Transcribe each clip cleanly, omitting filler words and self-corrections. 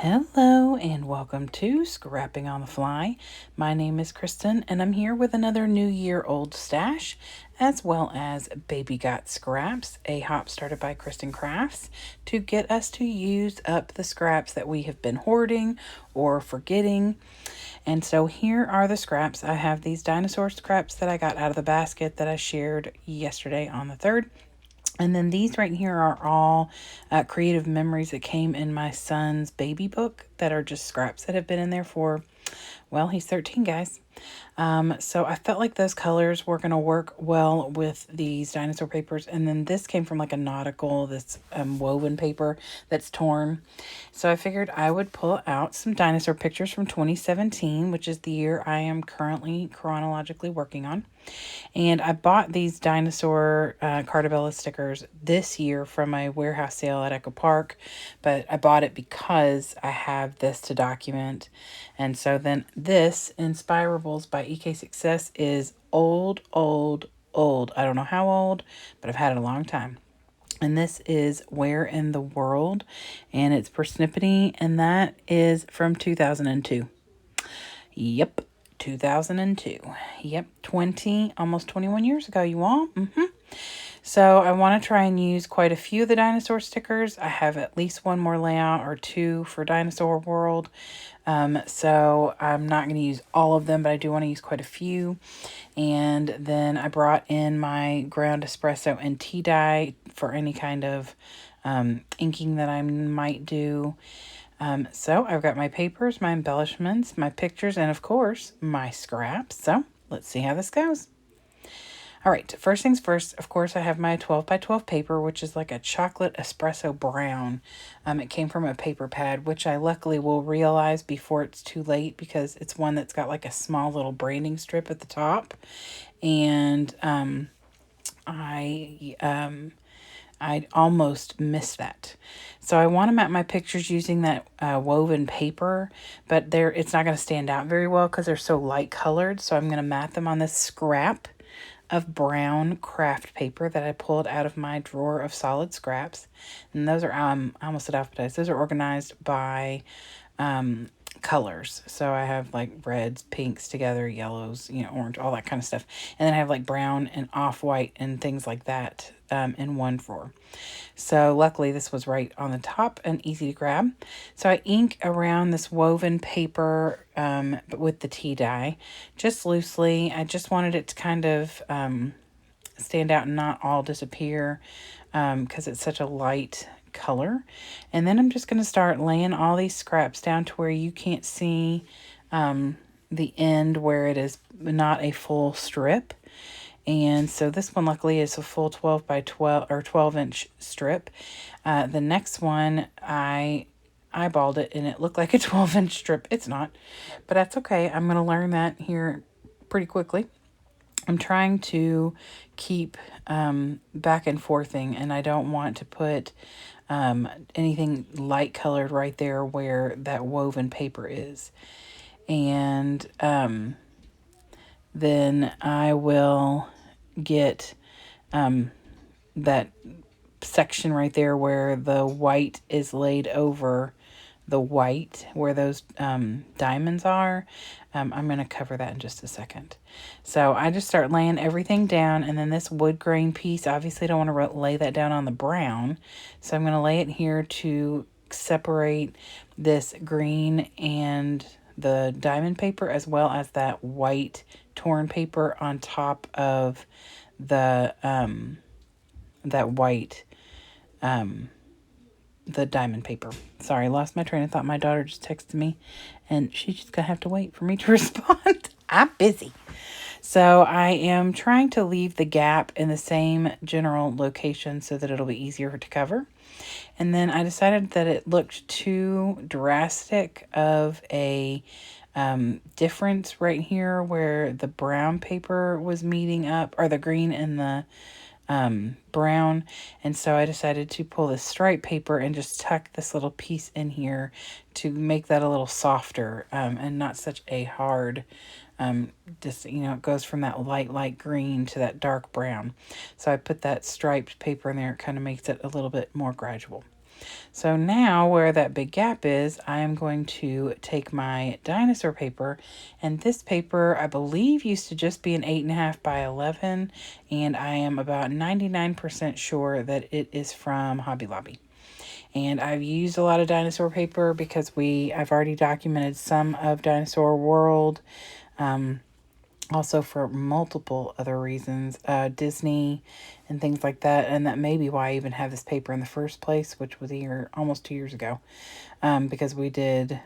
Hello and welcome to Scrapping on the Fly. My name is Kristen and I'm here with another New Year old stash as well as Baby Got Scraps, a hop started by Kristin Crafts to get us to use up the scraps that we have been hoarding or forgetting. And so here are the scraps. I have these dinosaur scraps that I got out of the basket that I shared yesterday on the 3rd. And then these right here are all creative memories that came in my son's baby book that are just scraps that have been in there for, well, he's 13, guys. So I felt like those colors were going to work well with these dinosaur papers. And then this came from like a nautical, this woven paper that's torn. So I figured I would pull out some dinosaur pictures from 2017, which is the year I am currently chronologically working on. And I bought these dinosaur Cartabella stickers this year from my warehouse sale at Echo Park, but I bought it because I have this to document. And so then this Inspirables by EK Success is old. I don't know how old, but I've had it a long time. And this is Where in the World, and it's Persnippety, and that is from 2002. Yep. 2002. Yep, 20, almost 21 years ago, you all. So I want to try and use quite a few of the dinosaur stickers. I have at least one more layout or two for Dinosaur World. So I'm not going to use all of them, but I do want to use quite a few. And then I brought in my ground espresso and tea dye for any kind of inking that I might do. So I've got my papers, my embellishments, my pictures, and of course, my scraps. So let's see how this goes. All right, first things first, of course, I have my 12 by 12 paper, which is like a chocolate espresso brown. It came from a paper pad, which I luckily will realize before it's too late because it's one that's got like a small little branding strip at the top. And I almost missed that. So I want to map my pictures using that woven paper, but it's not going to stand out very well because they're so light colored. So I'm going to mat them on this scrap of brown craft paper that I pulled out of my drawer of solid scraps. And those are, I almost said alphabetized. Those are organized by colors. So I have like reds, pinks together, yellows, orange, all that kind of stuff. And then I have like brown and off-white and things like that in one drawer. So luckily this was right on the top and easy to grab. So I ink around this woven paper but with the tea dye just loosely. I just wanted it to kind of stand out and not all disappear because it's such a light color. And then I'm just going to start laying all these scraps down to where you can't see the end where it is not a full strip. And so this one luckily is a full 12 by 12 or 12-inch strip. The next one, I eyeballed it and it looked like a 12-inch strip. It's not, but that's okay. I'm going to learn that here pretty quickly. I'm trying to keep back and forthing, and I don't want to put anything light colored right there where that woven paper is. And then I will get that section right there where the white is laid over the white, where those diamonds are. I'm going to cover that in just a second. So I just start laying everything down, and then this wood grain piece, obviously I don't want to lay that down on the brown. So I'm going to lay it here to separate this green and the diamond paper as well as that white torn paper on top of the that white the diamond paper. Sorry, I lost my train of thought. My daughter just texted me and she's just gonna have to wait for me to respond. I'm busy. So I am trying to leave the gap in the same general location so that it'll be easier to cover. And then I decided that it looked too drastic of a difference right here where the brown paper was meeting up, or the green and the brown. And so I decided to pull this stripe paper and just tuck this little piece in here to make that a little softer and not such a hard just, it goes from that light green to that dark brown. So I put that striped paper in there. It kind of makes it a little bit more gradual. So now where that big gap is, I am going to take my dinosaur paper, and this paper I believe used to just be an 8.5 by 11, and I am about 99% sure that it is from Hobby Lobby. And I've used a lot of dinosaur paper because I've already documented some of Dinosaur World, also for multiple other reasons, Disney and things like that. And that may be why I even have this paper in the first place, which was almost 2 years ago, because we did,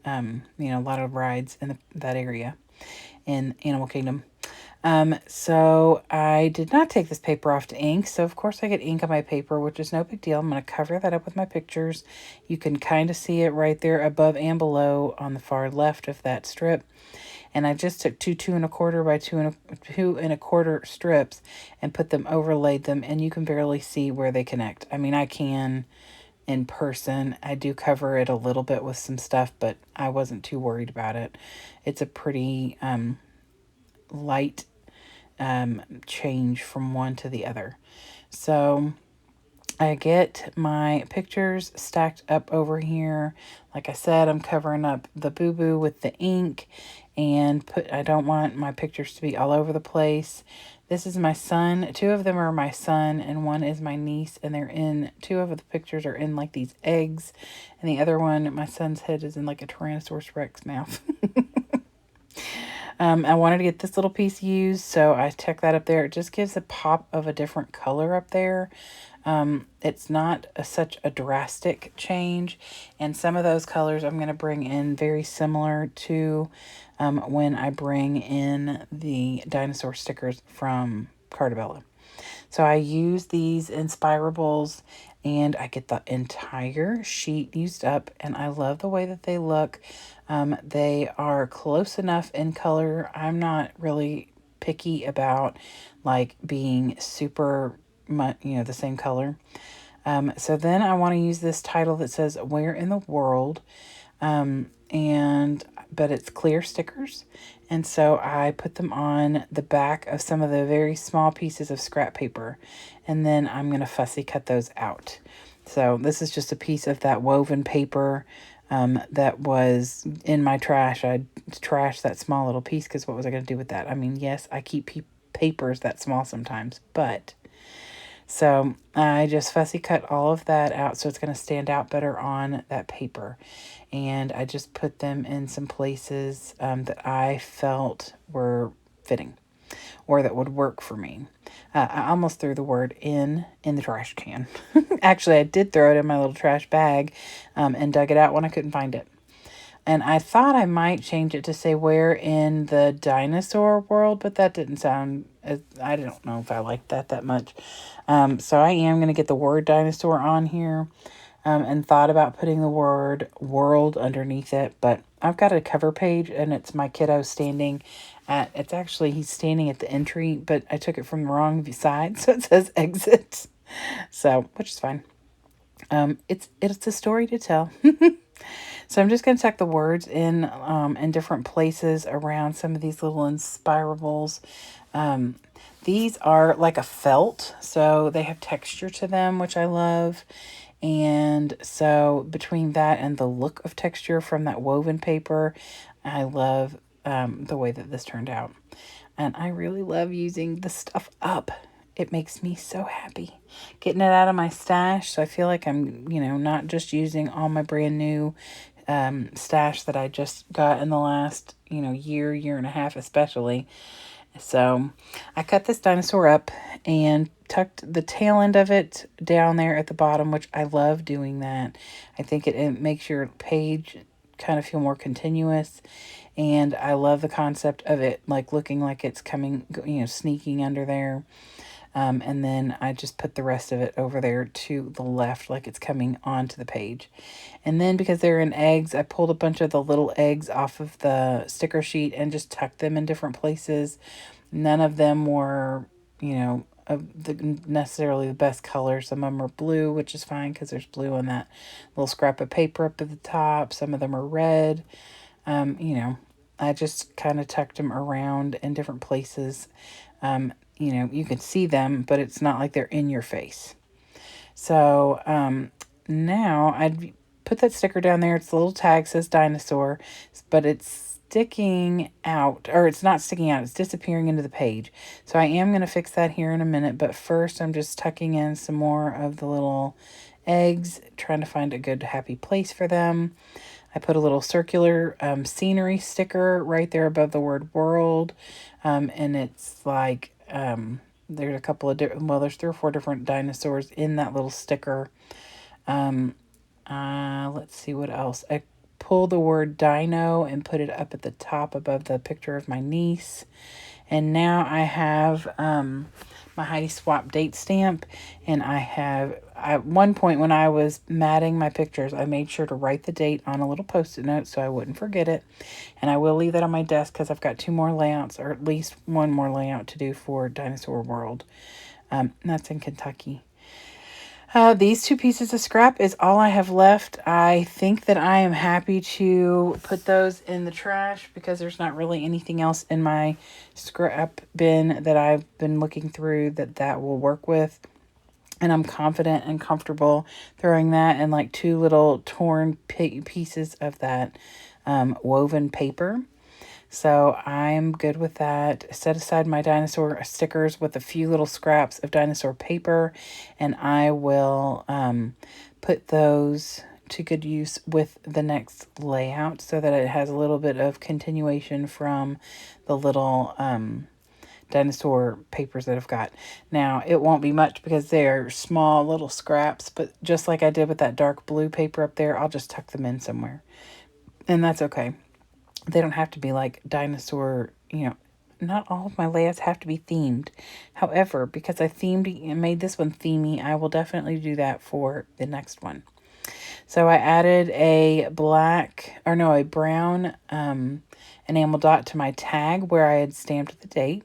a lot of rides in that area in Animal Kingdom. So I did not take this paper off to ink. So of course I get ink on my paper, which is no big deal. I'm going to cover that up with my pictures. You can kind of see it right there above and below on the far left of that strip. And I just took two 2¼ by 2¼ strips and overlaid them, and you can barely see where they connect. I mean, I can in person. I do cover it a little bit with some stuff, but I wasn't too worried about it. It's a pretty light change from one to the other. So I get my pictures stacked up over here. Like I said, I'm covering up the boo-boo with the ink, and I don't want my pictures to be all over the place. This is my son. 2 of them are my son, and 1 is my niece, and 2 of the pictures are in like these eggs, and the other one, my son's head, is in like a Tyrannosaurus Rex mouth. I wanted to get this little piece used, so I tucked that up there. It just gives a pop of a different color up there. It's not such a drastic change, and some of those colors I'm going to bring in very similar to when I bring in the dinosaur stickers from Cartabella. So I use these Inspirables, and I get the entire sheet used up, and I love the way that they look. They are close enough in color. I'm not really picky about like being super much, the same color. So then I want to use this title that says "Where in the World," but it's clear stickers, and so I put them on the back of some of the very small pieces of scrap paper, and then I'm going to fussy cut those out. So this is just a piece of that woven paper that was in my trash. I trashed that small little piece because what was I going to do with that? I mean, yes, I keep papers that small sometimes, but... So I just fussy cut all of that out so it's going to stand out better on that paper. And I just put them in some places that I felt were fitting or that would work for me. I almost threw the word in the trash can. Actually, I did throw it in my little trash bag and dug it out when I couldn't find it. And I thought I might change it to say "Where in the Dinosaur World," but that didn't sound, I don't know if I liked that much. So I am going to get the word dinosaur on here and thought about putting the word world underneath it. But I've got a cover page, and it's my kiddo he's standing at the entry, but I took it from the wrong side, so it says exit. So, which is fine. It's a story to tell. So I'm just going to tuck the words in different places around some of these little Inspirables. These are like a felt, so they have texture to them, which I love. And so between that and the look of texture from that woven paper, I love the way that this turned out. And I really love using the stuff up. It makes me so happy getting it out of my stash. So I feel like I'm, not just using all my brand new stash that I just got in the last, year and a half, especially. So I cut this dinosaur up and tucked the tail end of it down there at the bottom, which I love doing that. I think it makes your page kind of feel more continuous. And I love the concept of it like looking like it's coming, sneaking under there. And then I just put the rest of it over there to the left like it's coming onto the page. And then because they're in eggs, I pulled a bunch of the little eggs off of the sticker sheet and just tucked them in different places. None of them were, necessarily the best color. Some of them are blue, which is fine because there's blue on that little scrap of paper up at the top. Some of them are red. I just kind of tucked them around in different places. You can see them, but it's not like they're in your face. So now I'd put that sticker down there. It's the little tag, says dinosaur, but it's sticking out, or it's not sticking out, it's disappearing into the page. So I am going to fix that here in a minute, but first I'm just tucking in some more of the little eggs, trying to find a good happy place for them. I put a little circular scenery sticker right there above the word world, and it's like there's a couple of different, well, there's 3 or 4 different dinosaurs in that little sticker. Let's see what else. I pulled the word dino and put it up at the top above the picture of my niece. And now I have my Heidi Swap date stamp. And I have, at one point when I was matting my pictures, I made sure to write the date on a little Post-it note so I wouldn't forget it. And I will leave that on my desk because I've got 2 more layouts, or at least 1 more layout to do for Dinosaur World. That's in Kentucky. These 2 pieces of scrap is all I have left. I think that I am happy to put those in the trash because there's not really anything else in my scrap bin that I've been looking through that will work with. And I'm confident and comfortable throwing that in like 2 little torn pieces of that woven paper. So I'm good with that. Set aside my dinosaur stickers with a few little scraps of dinosaur paper, and I will put those to good use with the next layout so that it has a little bit of continuation from the little dinosaur papers that I've got. Now, it won't be much because they're small little scraps, but just like I did with that dark blue paper up there, I'll just tuck them in somewhere. And that's okay. They don't have to be like dinosaur, not all of my layouts have to be themed. However, because I made this one themey, I will definitely do that for the next one. So I added a brown enamel dot to my tag where I had stamped the date.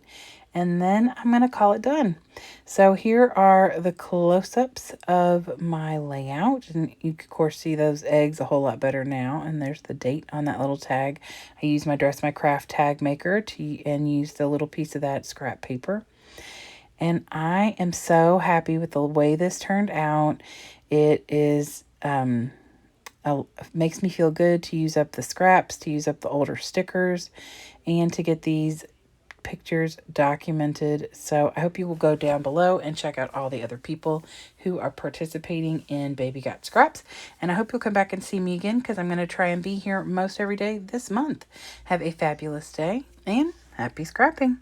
And then I'm going to call it done. So here are the close-ups of my layout. And you can, of course, see those eggs a whole lot better now. And there's the date on that little tag. I used my Dress My Craft tag maker and used a little piece of that scrap paper. And I am so happy with the way this turned out. It is makes me feel good to use up the scraps, to use up the older stickers, and to get these pictures documented. So I hope you will go down below and check out all the other people who are participating in Baby Got Scraps. And I hope you'll come back and see me again because I'm going to try and be here most every day this month. Have a fabulous day and happy scrapping.